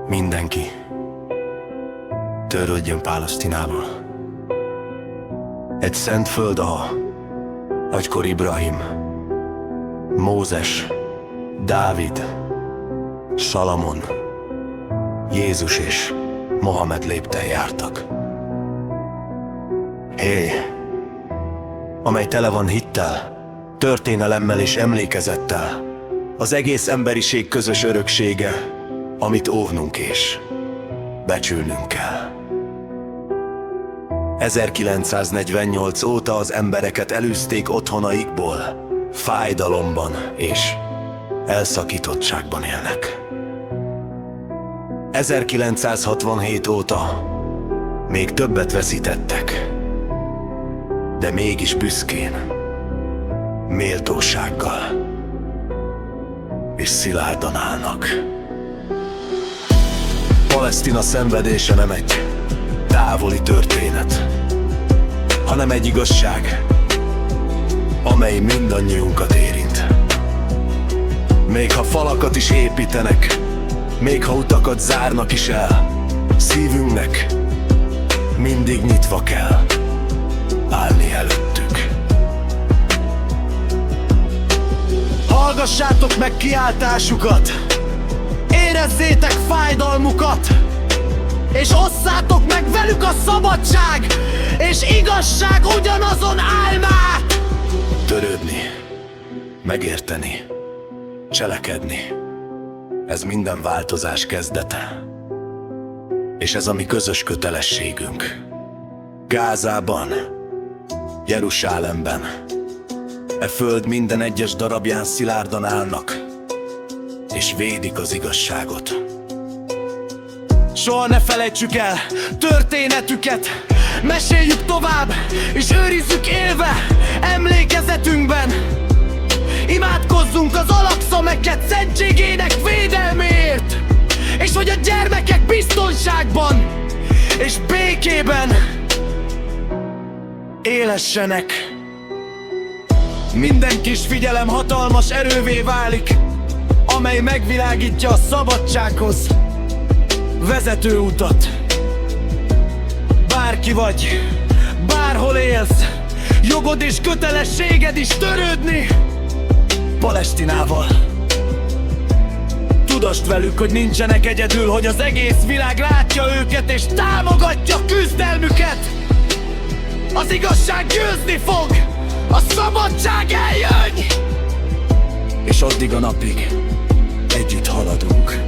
Mindenki törődjön Pálesztinával. Egy szent föld, ahol agykor Ibrahim, Mózes, Dávid, Salamon, Jézus és Mohamed lépten jártak. Hely, amely tele van hittel, történelemmel és emlékezettel, az egész emberiség közös öröksége, amit óvnunk és becsülnünk kell. 1948 óta az embereket elűzték otthonaikból, fájdalomban és elszakítottságban élnek. 1967 óta még többet veszítettek, de mégis büszkén, méltósággal és szilárdan állnak. Palesztina szenvedése nem egy távoli történet, hanem egy igazság, amely mindannyiunkat érint. Még ha falakat is építenek, még ha utakat zárnak is el, szívünknek mindig nyitva kell állni előttük. Hallgassátok meg kiáltásukat, érezzétek fájdalmukat, és osszátok meg velük a szabadság és igazság ugyanazon álmát! Törődni, megérteni, cselekedni, ez minden változás kezdete. És ez a mi közös kötelességünk. Gázában, Jeruzsálemben, e föld minden egyes darabján szilárdan állnak, és védik az igazságot. Soha ne felejtsük el történetüket, meséljük tovább, és őrizzük élve emlékezetünkben. Imádkozzunk az Al-Aqsa Mekket szentségének védelméért, és hogy a gyermekek biztonságban és békében élessenek. Minden kis figyelem hatalmas erővé válik, amely megvilágítja a szabadsághoz vezető utat. Bárki vagy, bárhol élsz, jogod és kötelességed is törődni Palesztinával. Tudasd velük, hogy nincsenek egyedül, hogy az egész világ látja őket és támogatja küzdelmüket. Az igazság győzni fog, a szabadság eljön! És addig a napig együtt haladunk,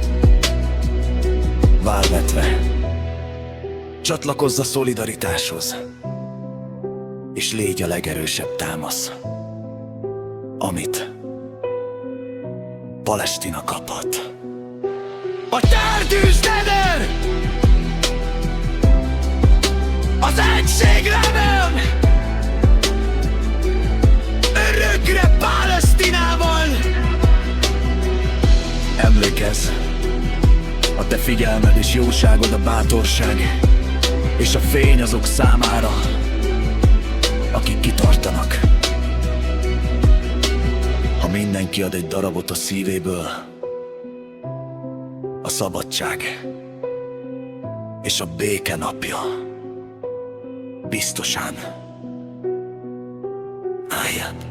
válvetve. Csatlakozz a szolidaritáshoz, és légy a legerősebb támasz, amit Palesztina kaphat. A tárgyűsneden az egység remel, örökre Palesztinával. Emlékezz, a te figyelmed és jóságod a bátorság, és a fény azok számára, akik kitartanak. Ha mindenki ad egy darabot a szívéből, a szabadság és a béke napja biztosan álljon.